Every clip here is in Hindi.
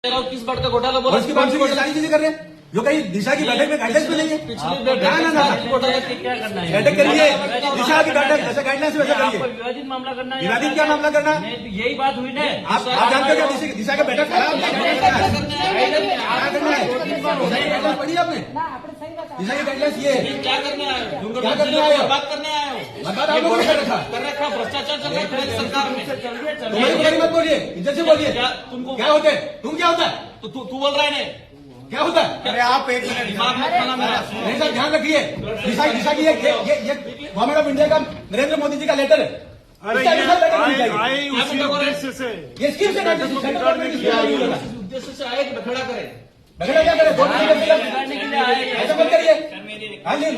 किस बात का घोटाला बोला? उसकी बात से सारी चीजें कर रहे हैं जो कहीं दिशा की बैठक में गाइडेंस मिलेंगे। घोटाला से क्या करना है? बैठक करिए, दिशा की बैठक जैसे गाइडलाइंस वैसा आपको करिए। विवादित मामला करना है? विवादित क्या मामला करना है? यही बात हुई ना। आप जानते हो क्या दिशा का बैठक क्या करना है? पढ़ी आपने दिशा की गाइडलाइंस ये क्या करना है? क्या करना है? बात करने आए हो? बात आप लोगों ने कर रखा कर रखा भ्रष्टाचार चल रहा है सरकार में। तुम्हारी मत बोलिए, इज्जत से बोलिए। तुमको क्या होते हैं? तुम क्या होता है? तो तू बोल रहा है ना? क्या होता है? अरे आप एक मिनट दिमाग मत खाना मेरा। नहीं सर, ध्यान रखिए। दिशा की ये गवर्नमेंट ऑफ इंडिया का नरेंद्र मोदी जी का लेटर है। अरे इसके अनुसार बैठक होनी चाहिए। आए उसी उद्देश्य से ये स्कीम से उद्देश्य से आए कि बखेड़ा करे? बगड़ा क्या करे? बिगाड़ने के लिए आए। ऐसा मत करिए। हाँ जी,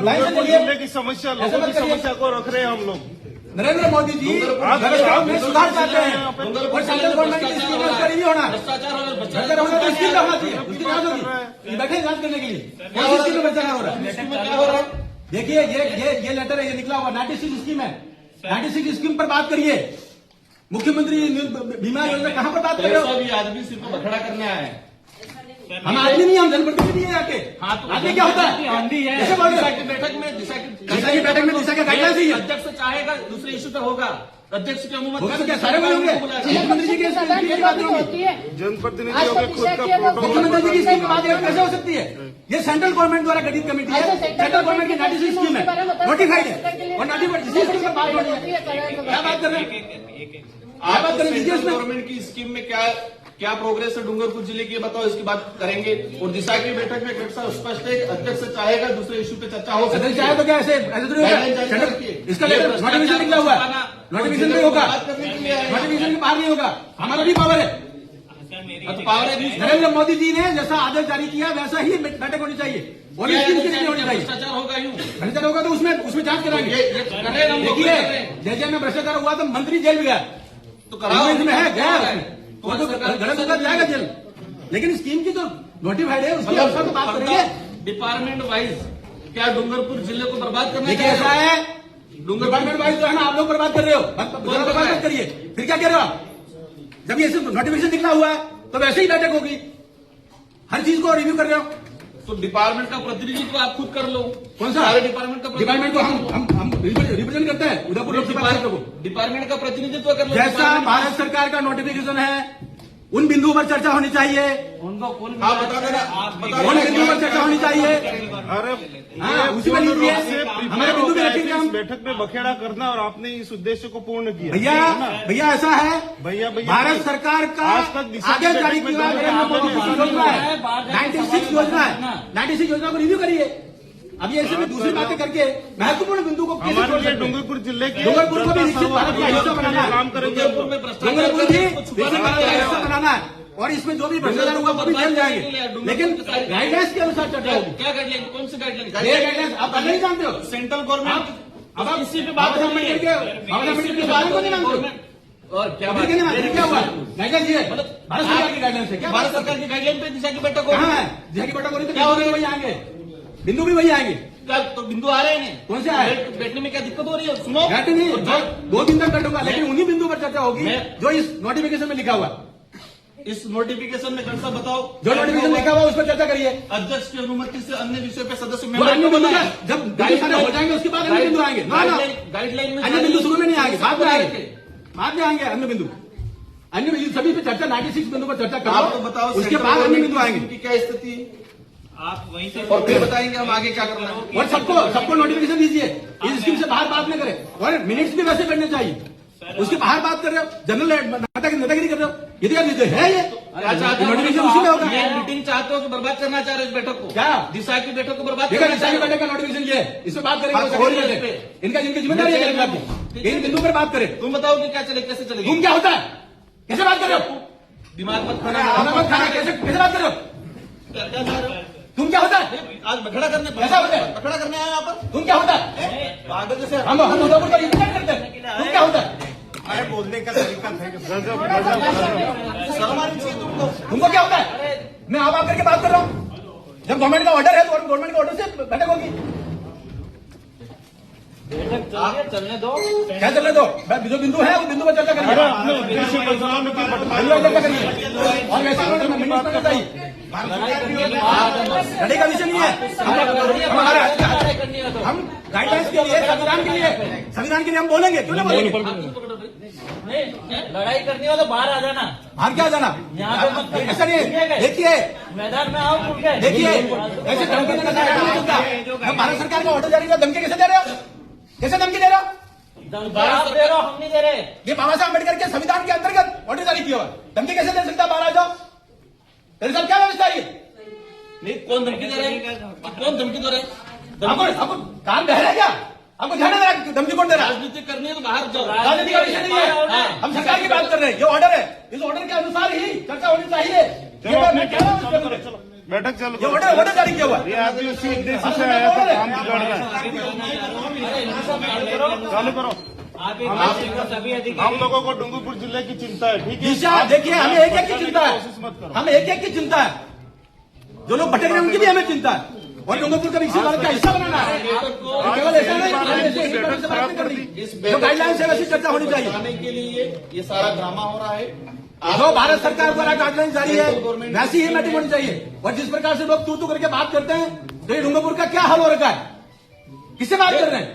लाइन से चलिए। जिले की समस्या, लोगों की समस्या को रख रहे हैं हम लोग। नरेंद्र मोदी जी व्यवस्था में सुधार चाहते हैं और सेंट्रल गवर्नमेंट की स्कीम उसका रिव्यू होना। भ्रष्टाचार और भ्रष्टाचार होना तो स्कीम होना चाहिए। उसकी जांच होगी, बैठे जांच करने के लिए। कौन सी स्कीम में भ्रष्टाचार हो रहा है? क्या हो रहा है? देखिए ये लेटर है, ये निकला हुआ 96 स्कीम है। 96 स्कीम पर बात करिए। मुख्यमंत्री बीमा योजना कहाँ पर बात कर रहे हो? भी आदमी सिर्फ बखेड़ा करने आए हैं। हम आदमी नहीं, हम जनप्रतिनिधि है आके। हाँ, तो आदमी क्या होता है? आंधी है। कैसे बोल रहे दिशा हो? की बैठक में दिशा का गाइडलाइंस ही है। अध्यक्ष चाहेगा दूसरे इश्यू पे होगा। अध्यक्ष की अनुमति होगा तो क्या सारे बोले होंगे? मुख्यमंत्री जी की बात होगी, जनप्रतिनिधियों के खुद का मुख्यमंत्री जी की स्कीम की प्रोटोकॉल बात कैसे हो सकती है? ये सेंट्रल गवर्नमेंट द्वारा गठित कमेटी है। सेंट्रल गवर्नमेंट की 96 स्कीम है, नोटिफाइड है और नोटिफाइड इसी स्कीम पर बात हो रही है। क्या बात कर रहे हैं? आप बात करें सेंट्रल इसमें? गवर्नमेंट की स्कीम में क्या प्रोग्रेस है डूंगरपुर जिले की, बताओ। इसकी बात करेंगे। और दिशा की बैठक में कैसा स्पष्ट है, अध्यक्ष चाहेगा दूसरे इश्यू पे चर्चा हो सकती सदस्य है। चाहे तो क्या ऐसे थोड़ी होगा? इसका लेटर नोटिफिकेशन निकला हुआ है, नोटिफिकेशन नहीं होगा, बात करने के लिए आए हैं। नोटिफिकेशन के बाहर नहीं होगा। हमारा भी पावर है। तो पावर है नहीं। नरेंद्र मोदी जी ने जैसा आदेश जारी किया वैसा ही बैठक होनी चाहिए और क्या स्कीम नहीं होनी चाहिए। भ्रष्टाचार होगा यूं? भ्रष्टाचार होगा तो उसमें जांच कराएंगे। कर रहे हैं हम लोग, देखिए कर रहे हैं। जैसे में भ्रष्टाचार हुआ तो मंत्री जेल भी गया, तो कराओ। इसमें है गया वो तो सरकार- गलत होकर जाएगा जेल। लेकिन स्कीम की जो नोटिफाइड है उसकी अनुसार तो बात करेंगे। डिपार्टमेंट वाइज क्या डूंगरपुर जिले को बर्बाद करना देखिए ऐसा है, डिपार्टमेंट वाइज जो है ना आप लोग बर्बाद कर रहे हो, बर्बाद मत करिए। फिर क्या कह रहे हो आप? जब ये नोटिफिकेशन निकला हुआ है तो वैसे ही बैठक होगी, हर चीज को रिव्यू कर रहे हो। तो डिपार्टमेंट का प्रतिनिधित्व आप खुद कर लो। कौन सा? सारे डिपार्टमेंट का डिपार्टमेंट को हम रिप्रेजेंट करते हैं उदयपुर लोकसभा क्षेत्र को। डिपार्टमेंट का प्रतिनिधित्व कर लो। जैसा भारत सरकार का नोटिफिकेशन है उन बिंदुओं पर चर्चा होनी चाहिए, उनको आप बता देना। उन बिंदुओं पर चर्चा होनी चाहिए। अरे हाँ, उसी में लीजिए। हमारे बिंदु भी रखेंगे हम। बैठक में बखेड़ा करना और आपने इस उद्देश्य को पूर्ण किया। भैया ऐसा है, भैया भारत सरकार का आज तक दिशा की आदेश जारी बैठक में किया नरेंद्र मोदी की योजना है, 96 योजना है। 96 योजना को रिव्यू करिए। अभी ऐसे में दूसरी बातें करके महत्वपूर्ण बिंदु को कैसे छोड़ हमारे लिए सकते हैं? डूंगरपुर जिले के डूंगरपुर को भी विकसित भारत का हिस्सा बनाना है। काम करेंगे। डूंगरपुर में भ्रष्टाचार डूंगरपुर भी को छुपाना विकसित भारत का है। हिस्सा बनाना है और इसमें जो भी भ्रष्टाचार होगा वो भी जल जाएंगे। लेकिन गाइडलाइंस के अनुसार चर्चा होगी। क्या गाइडलाइन? कौन सी गाइडलाइन? ये गाइडलाइंस आप नहीं जानते हो। सेंट्रल गवर्नमेंट अब आप इसी पे बात बाबा साहब करनी है। अम्बेडकर के बारे को नहीं मानते हो। और क्या अभी बात? के नहीं मानते, क्या हुआ? गाइडलाइंस ये है, भारत सरकार की गाइडलाइंस है। क्या भारत सरकार की गाइडलाइन पे दिशा की बैठक कहाँ होगी। है? दिशा की बैठक हो रही तो क्या हो रही है? वही आएंगे, बिंदु भी वही आएंगे। क्या तो बिंदु आ रहे हैं? कौन से आए? बैठने में क्या दिक्कत हो रही है? सुनो। बैठे नहीं, तो दो दिन तक बैठूंगा, लेकिन उन्हीं बिंदु पर चर्चा होगी मैं- जो इस नोटिफिकेशन में लिखा हुआ है। इस नोटिफिकेशन में कौन सा बताओ? जो नोटिफिकेशन लिखा हुआ है उस पर चर्चा करिए। अध्यक्ष की अनुमति से अन्य विषयों पे सदस्य वो अन्य बिंदु का जब बिंदु सारे हो जाएंगे उसके बाद अन्य बिंदु आएंगे। ना ना, गाइडलाइन में अन्य बिंदु शुरू में नहीं आएंगे, बाद में आएंगे, बाद में आएंगे अन्य बिंदु। अन्य बिंदु सभी पे चर्चा 96 बिंदु पर चर्चा आप तो करो, बताओ उसके बाद अन्य बिंदु आएंगे। की क्या स्थिति है? आप वहीं से और फिर बताएंगे हम आगे क्या करना है। और सबको नोटिफिकेशन दीजिए। इस स्कीम से बाहर बात न करें और मिनट्स भी वैसे करने चाहिए। उसके बाहर बात कर रहे हो, जनरल नेतागिरी कर रहे हो, ये तो यार है ये क्या चाहते हो? नोटिफिकेशन उसी में होगा। ये मीटिंग चाहते हो कि बर्बाद करना चाह रहे हो इस बैठक को? क्या? दिशा की बैठक को बर्बाद देखा करना दिशा चाह की रहे हो? बैठक का नोटिफिकेशन ये है, इस पर बात करेंगे। बात वो हो रही है सेक्रेटरी इस पे। इनका जिनकी जिम्मेदारी है करेंगे आपकी, इन बिंदु पर बात करें। तुम बताओ कि क्या चले, कैसे चलेगी? तुम क्या होता है, कैसे बात कर रहे हो? दिमाग मत खाना। खाना मत खाना, कैसे बात कर रहे हो? तुम क्या होता है? आज बखड़ा करने कैसा होता है? बखड़ा करने आए यहाँ पर? तुम क्या होता है? पागल जैसे हम उदयपुर का रिप्रेजेंट करते हैं, तुम क्या होता है? अरे बोलने का तरीका था। शर्म आनी चाहिए तुमको। तुमको क्या होता है? मैं आप करके बात कर रहा हूँ। जब गवर्नमेंट का ऑर्डर है तो गवर्नमेंट के ऑर्डर से बैठक होगी। चलने दो। क्या चलने दो? जो बिंदु है वो बिंदु पर चर्चा करिए। अरे अपने उद्देश्य को चुनाव में क्यों बिंदु पर चर्चा करिए। और वैसे उन्होंने मिनट में बताई लड़ाई का विषय नहीं है। हम गाइडलाइंस के लिए संविधान के लिए हम बोलेंगे, क्यों नहीं बोलेंगे? लड़ाई करनी हो तो बाहर आ जाना, बाहर क्या जाना? यहाँ पे मत करिए। ऐसा नहीं, देखिए मैदान में आओ खुल के। देखिए ऐसे धमकी देने का नहीं होता। हम भारत सरकार का ऑर्डर जारी कर धमकी कैसे दे रहे हो? कैसे धमकी दे रहे हो? आप दे रहे हो, हम नहीं दे रहे। ये बाबा साहब अम्बेडकर के संविधान के अंतर्गत ऑर्डर जारी किया हुआ है। धमकी कैसे दे सकता? बाहर आ जाओ। तेरे साथ क्या व्यवस्था है? नहीं, कौन धमकी दे रहे हैं? कौन धमकी दे रहे हैं? आपको कान बह रहा है क्या? आपको ध्यान दे रहा है धमकी कौन दे रहा है? राजनीति करनी है तो बाहर जाओ। राजनीति का विषय नहीं है। हम सरकार की बात कर रहे हैं। ये ऑर्डर है, इस ऑर्डर के अनुसार ही चर्चा होनी चाहिए। ये मैं कह रहा हूं, चलो बैठक चलो। ये ऑर्डर जारी किया हुआ है। ये आदमी उसी उद्देश्य से आया था, काम बिगड़ रहा है। चालू करो। सभी अधिकारी हम लोगों को डूंगरपुर जिले की चिंता है, ठीक है? दिशा देखिए, हमें एक एक की चिंता कोशिश मत है। करो। हमें एक एक की चिंता है। जो लोग भटक रहे हैं उनकी भी हमें चिंता है। और डूंगरपुर का विकसित भारत का हिस्सा बनाना है। केवल ऐसा नहीं, बैठक खराब कर दी। जो गाइडलाइंस है वैसी चर्चा होनी चाहिए। बनाने के लिए ये सारा ड्रामा हो रहा है। जो भारत सरकार द्वारा गाइडलाइन जारी है वैसी ही मीटिंग होनी चाहिए। और जिस प्रकार से लोग तू करके बात करते हैं, तो ये डूंगरपुर का क्या हाल हो रखा है? किससे बात कर रहे हैं?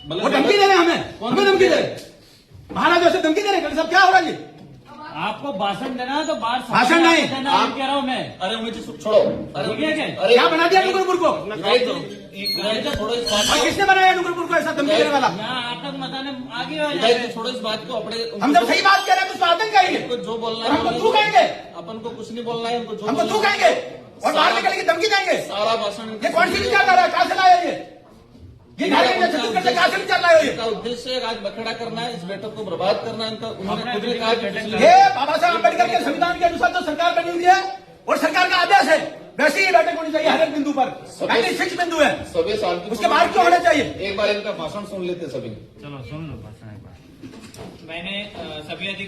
वो धमकी दे रहे हैं हमें धमकी दे रहे हैं। महाराज ऐसे धमकी दे रहे हैं। सब क्या हो रहा है जी? आपको भाषण देना है तो बाहर भाषण नहीं। आप कह रहा हूँ मैं। अरे मुझे छोड़ो। ठीक है क्या? अरे क्या बना दिया डूंगरपुर को? छोड़ो इस बात और किसने बनाया डूंगरपुर को ऐसा धमकी देने वाला? यहाँ आतंक मचाने आगे हो को। जाए। छोड़ो इस बात को। अपने हम जब सही बात कह रहे हैं तो उसको आतंक कहेंगे। उनको जो बोलना हमको है तू कहेंगे, अपन को कुछ नहीं बोलना है। उनको जो हमको तू बोलना है, कहेंगे और बाहर निकल के धमकी देंगे। सारा भाषण ये कौन सी विचार रहा है? कहां से लाया ये झारखंड में छत्तीसगढ़ से कहां से विचार लाए हो? इनका उद्देश्य है आज बखेड़ा करना है, इस बैठक को बर्बाद करना है। इनका उन्होंने खुद ने कहा कि पिछले ये बाबा साहब अम्बेडकर के संविधान के अनुसार तो सरकार बनी हुई है और सरकार का आदेश है, वैसी ही बैठक होनी चाहिए हर एक बिंदु पर। 96 बिंदु है, सभी शांति उसके बाहर क्यों होना चाहिए? एक बार इनका भाषण सुन लेते सभी। मैंने सभी अधिकारी